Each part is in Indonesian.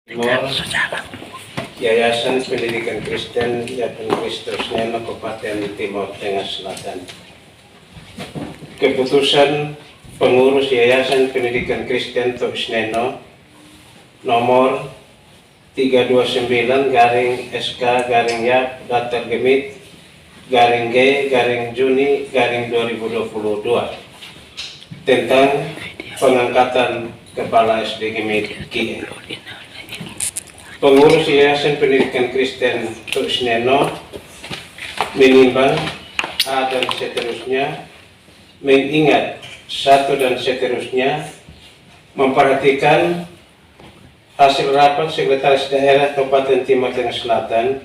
Timor, Yayasan Pendidikan Kristen Yapen Kristus Neno Kabupaten Timor Tengah Selatan. Keputusan pengurus Yayasan Pendidikan Kristen Neno nomor 329/SK-YAP-Gemit-G-Juni-2022 tentang pengangkatan Kepala SD Gemit KIE. Pengurus Yayasan Pendidikan Kristen Neno menimbang A dan seterusnya, mengingat satu dan seterusnya, memperhatikan hasil rapat Sekretaris Daerah Kabupaten Timor Tengah Selatan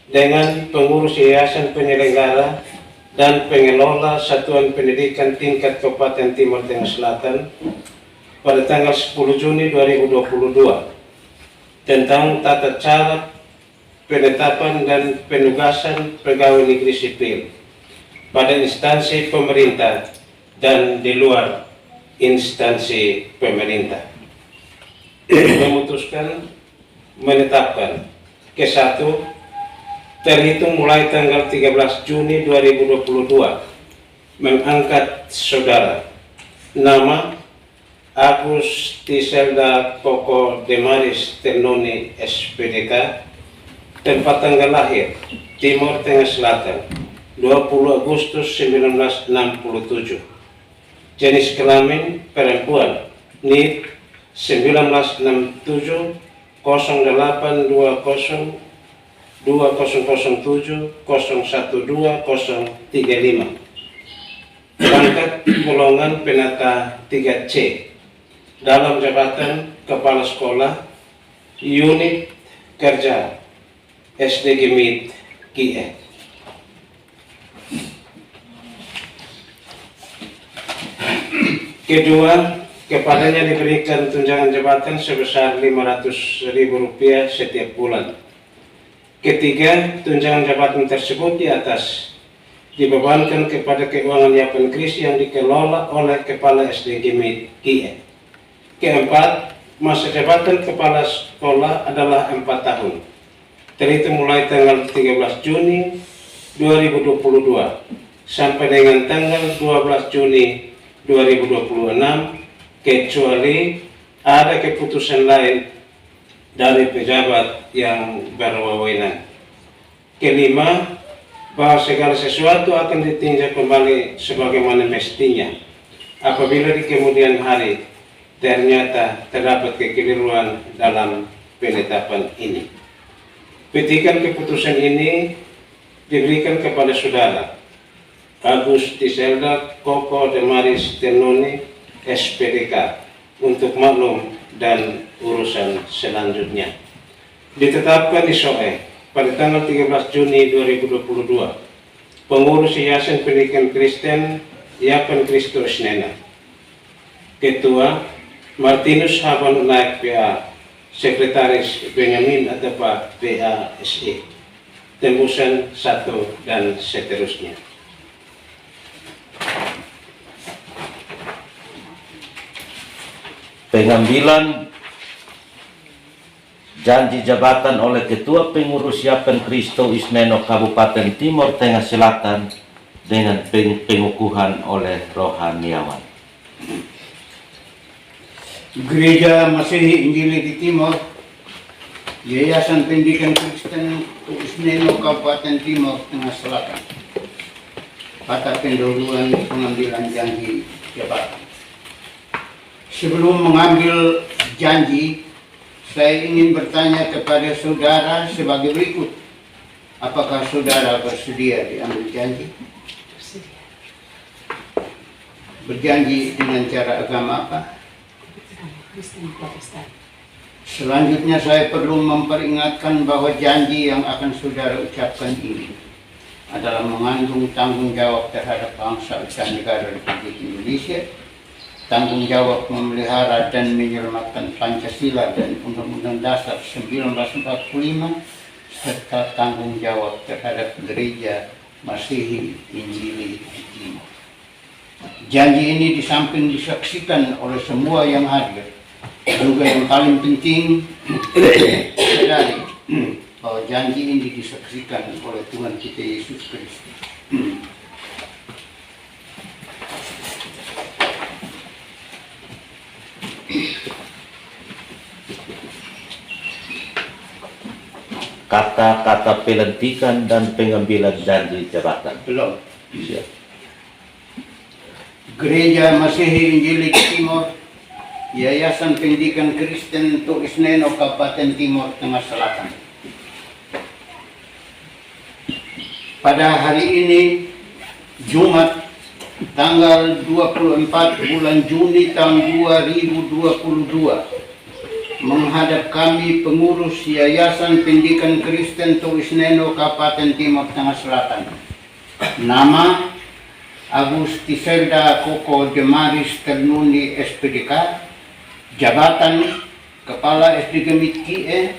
dengan pengurus Yayasan Penyelenggara dan pengelola Satuan Pendidikan Tingkat Kabupaten Timor Tengah Selatan pada tanggal 10 Juni 2022 tentang tata cara penetapan dan penugasan pegawai negeri sipil pada instansi pemerintah dan di luar instansi pemerintah. Memutuskan menetapkan ke-1 terhitung mulai tanggal 13 Juni 2022 mengangkat saudara nama Agus Tiselda Koko Demaris Tenoni SPDK, tempat tanggal lahir Timor Tengah Selatan 20 Agustus 1967, jenis kelamin perempuan, NIP 1967 0820 2007 012035, pangkat golongan penata 3C, dalam jabatan Kepala Sekolah Unit Kerja SD Gemit KIE. Kedua, kepadanya diberikan tunjangan jabatan sebesar Rp500.000 setiap bulan. Ketiga, tunjangan jabatan tersebut di atas dibebankan kepada keuangan Yapen Kris yang dikelola oleh Kepala SD Gemit KIE. Keempat, masa jabatan Kepala Sekolah adalah 4 tahun, terhitung mulai tanggal 13 Juni 2022 sampai dengan tanggal 12 Juni 2026, kecuali ada keputusan lain dari pejabat yang berwenang. Kelima, bahwa segala sesuatu akan ditinjau kembali sebagaimana mestinya apabila di kemudian hari ternyata terdapat kekeliruan dalam penetapan ini. Petikan keputusan ini diberikan kepada saudara Agus Tiselda Koko Demaris Tenoni SPDK untuk maklum dan urusan selanjutnya. Ditetapkan di SOE pada tanggal 13 Juni 2022, pengurus Yayasan Pendidikan Kristen Yapen Kristus Neno. Ketua Martinus Haban Naik PA, Sekretaris Benyamin Atapa PASE, tembusan 1 dan seterusnya. Pengambilan janji jabatan oleh Ketua Pengurus Yapen Kristus Neno Kabupaten Timor Tengah Selatan dengan pengukuhan oleh rohaniawan. Gereja Masehi Injili di Timor, Yayasan Pendidikan Kristen Neno Kabupaten Timor Tengah Selatan, pada pendahuluan pengambilan janji jabatan. Sebelum mengambil janji, saya ingin bertanya kepada saudara sebagai berikut. Apakah saudara bersedia diambil janji? Berjanji dengan cara agama apa? Selanjutnya saya perlu memperingatkan bahwa janji yang akan saudara ucapkan ini adalah mengandung tanggung jawab terhadap bangsa dan negara Republik Indonesia, tanggung jawab memelihara dan menyelamatkan Pancasila dan Undang-Undang Dasar 1945, serta tanggung jawab terhadap Gereja Masehi Injili di Timor. Janji ini di samping disaksikan oleh semua yang hadir, Juga yang paling penting, sadari bahwa janji ini disaksikan oleh Tuhan kita Yesus Kristus. Kata-kata pelantikan dan pengambilan janji jabatan. Belum. Siap. Gereja Masehi Injili Timur, Yayasan Pendidikan Kristen Tuisneno Kabupaten Timur Tengah Selatan. Pada hari ini, Jumat, tanggal 24 bulan Juni tahun 2022, menghadap kami pengurus Yayasan Pendidikan Kristen Tuisneno Kabupaten Timur Tengah Selatan. Nama Agustiselda Koko Demaris Ternuni SPDK, jabatan Kepala SD Gemit KIE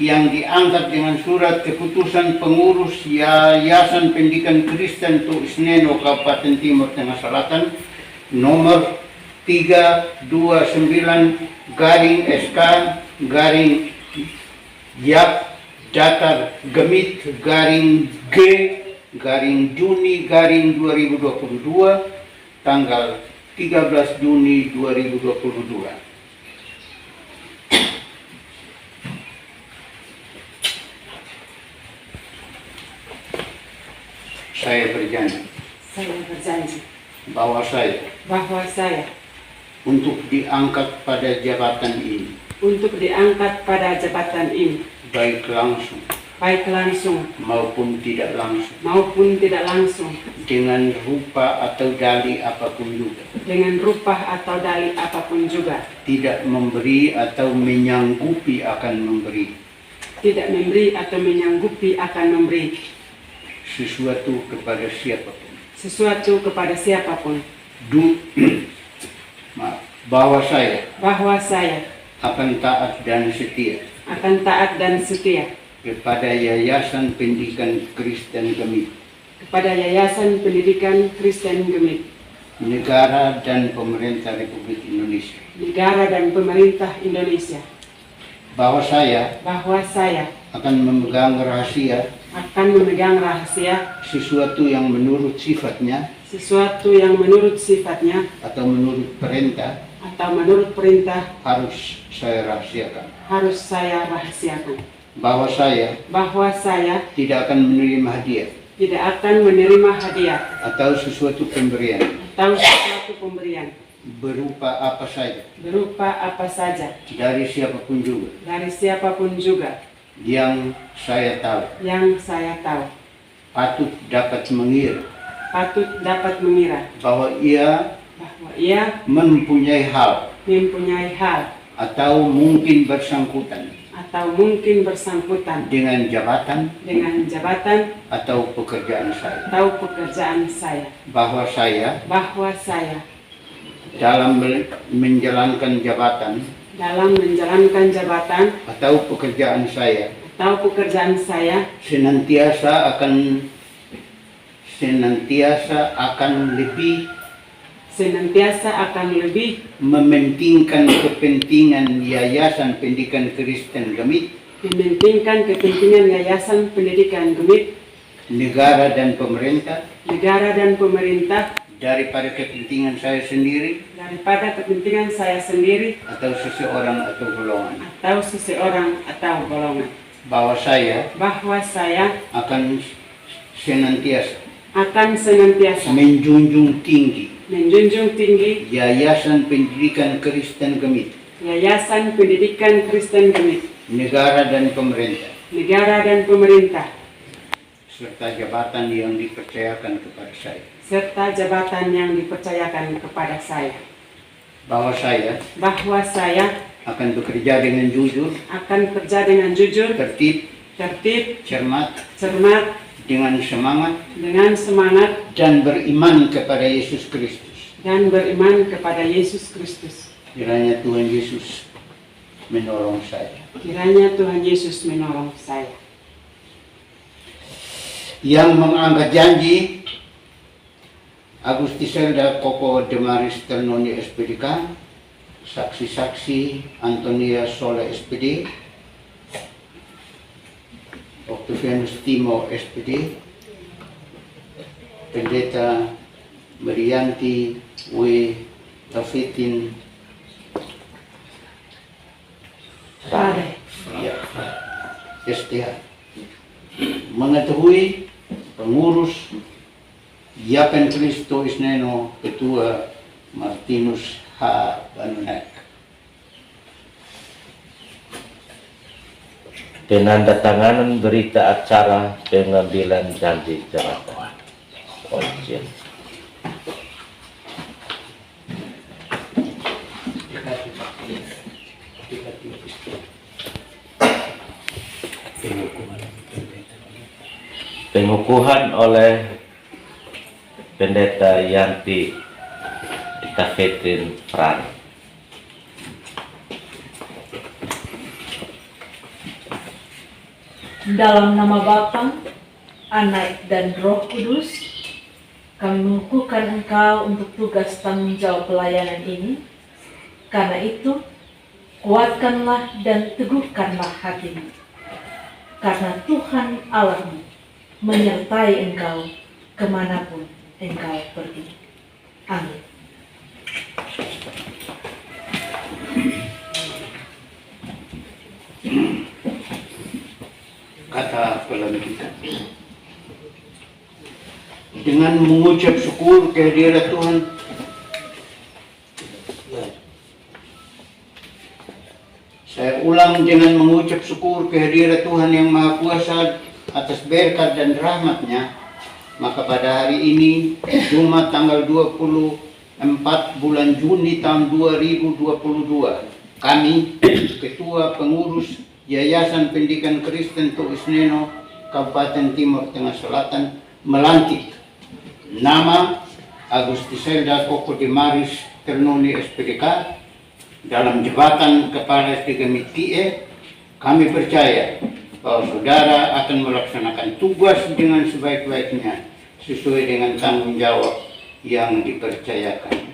yang diangkat dengan surat keputusan pengurus Yayasan Pendidikan Kristen Tuisneno Kabupaten Timur Tengah Selatan nomor 329 garing SK garing Yap Datar Gemit garing G garing Juni garing 2022 tanggal 13 Juni 2022. Saya berjanji bahwa saya untuk diangkat pada jabatan ini baik langsung maupun tidak langsung dengan rupa atau dali apapun juga tidak memberi atau menyanggupi akan memberi sesuatu kepada siapapun bahwa saya akan taat dan setia kepada Yayasan Pendidikan Kristen Gemit, negara dan pemerintah Republik Indonesia, bahwa saya akan memegang rahasia sesuatu yang menurut sifatnya atau menurut perintah harus saya rahasiakan. Bahwa saya tidak akan menerima hadiah atau sesuatu pemberian berupa apa saja dari siapapun juga yang saya tahu patut dapat mengira bahwa ia mempunyai hal atau mungkin bersangkutan dengan jabatan atau pekerjaan saya, bahwa saya dalam menjalankan jabatan atau pekerjaan saya senantiasa akan lebih mementingkan kepentingan Yayasan Pendidikan Kristen Gemit, negara dan pemerintah daripada kepentingan saya sendiri atau seseorang atau golongan. Bahwa saya akan senantiasa menjunjung tinggi Yayasan Pendidikan Kristen Gemit, negara dan pemerintah, serta jabatan yang dipercayakan kepada saya. Bahwa saya akan bekerja dengan jujur, tertib, cermat, dengan semangat dan beriman kepada Yesus Kristus. Kiranya Tuhan Yesus menolong saya. Yang mengangkat janji, Agustiselda Koko Demaris Ternuni SPDK, saksi-saksi Antonia Sola SPD, Octavianus Timo SPD, Pendeta Marianti W. Tafitin Padre. STH, mengetahui pengurus Yapen Kristo Isneno Ketua Martinus H. Banunak. Penandatanganan berita acara pengambilan janji jabatan. Izin. Pengukuhan oleh Pendeta Yanti Tafetin Fran. Dalam nama Bapa, Anak dan Roh Kudus, kami mengukuhkan Engkau untuk tugas tanggung jawab pelayanan ini. Karena itu, kuatkanlah dan teguhkanlah hatimu. Karena Tuhan Allahmu menyertai engkau kemanapun engkau pergi. Amin. Kata pelantikan. Dengan mengucap syukur kehadirat Tuhan, saya ulang dengan mengucap syukur kehadirat Tuhan yang Maha Kuasa atas berkat dan rahmat-Nya, maka pada hari ini, Jumat tanggal 24 bulan Juni tahun 2022, kami, Ketua Pengurus Yayasan Pendidikan Kristen Tuisneno Kabupaten Timur Tengah Selatan, melantik nama Agustiselda Koko Dimaris Ternoni SPDK dalam jabatan Kepala SD Mitie. Kami percaya bahwa saudara akan melaksanakan tugas dengan sebaik-baiknya sesuai dengan tanggung jawab yang dipercayakan.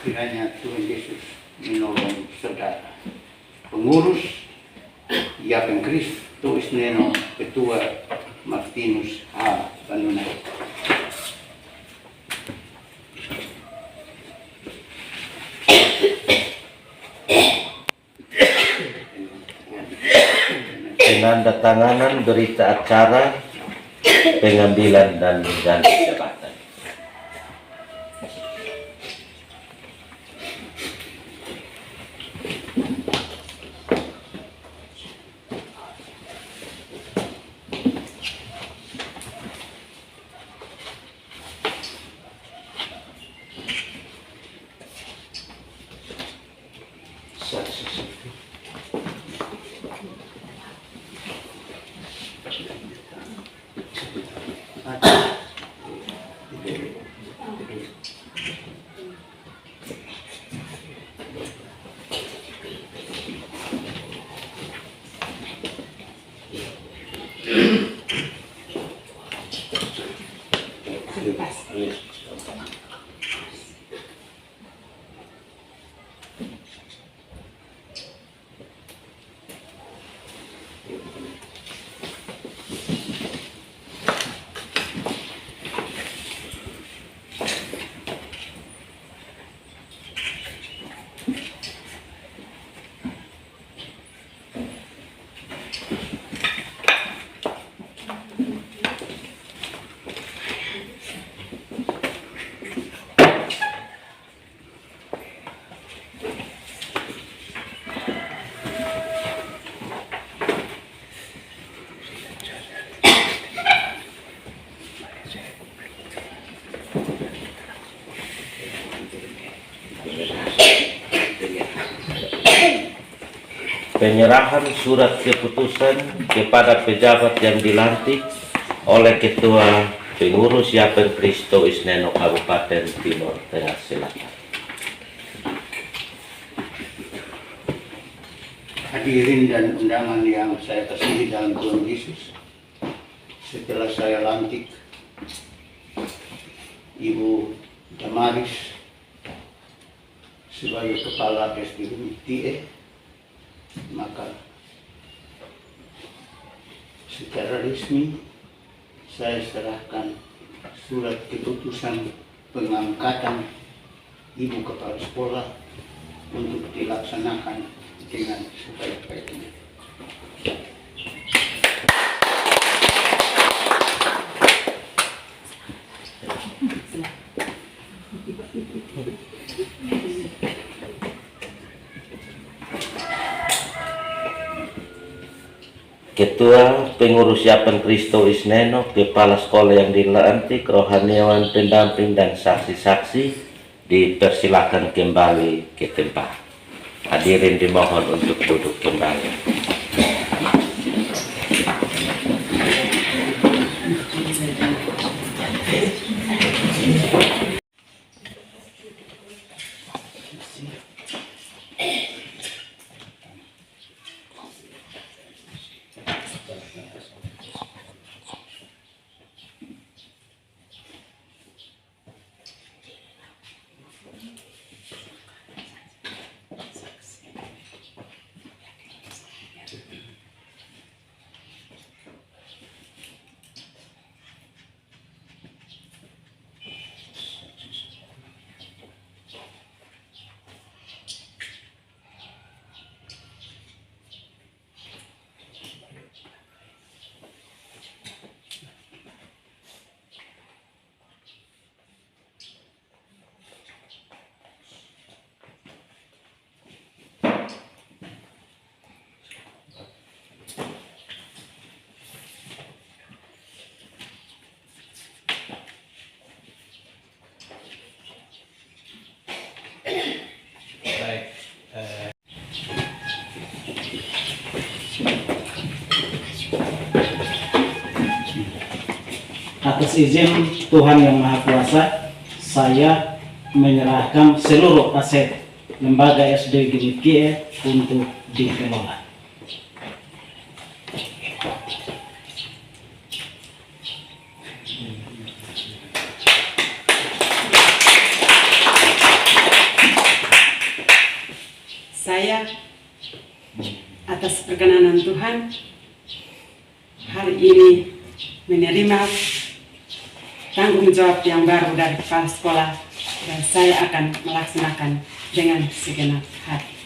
Kiranya Tuhan Yesus menolong saudara. Pengurus Yapen Kristo Isneno Ketua Martinus H. Banunak. Penandatanganan berita acara pengambilan dan janji jabatan. Penyerahan surat keputusan kepada pejabat yang dilantik oleh Ketua Pengurus Yapen Kristo Isneno Kabupaten Timur Tengah Selatan. Hadirin dan undangan yang saya kasihi dalam Tuhan Yesus, setelah saya lantik Ibu Damaris sebagai Kepala SDU TIE, maka secara resmi saya serahkan surat keputusan pengangkatan Ibu Kepala Sekolah untuk dilaksanakan dengan sebaik-baiknya. Ketua Pengurus Yapen Kristo Isneno, Kepala Sekolah yang dilantik, rohaniawan pendamping dan saksi-saksi dipersilakan kembali ke tempat. Hadirin dimohon untuk duduk kembali. Baik, Atas izin Tuhan Yang Maha Kuasa, saya menyerahkan seluruh aset lembaga SD Ginikie untuk dikelola. Saya atas perkenanan Tuhan hari ini menerima tanggung jawab yang baru dari kepala sekolah dan saya akan melaksanakan dengan segenap hati.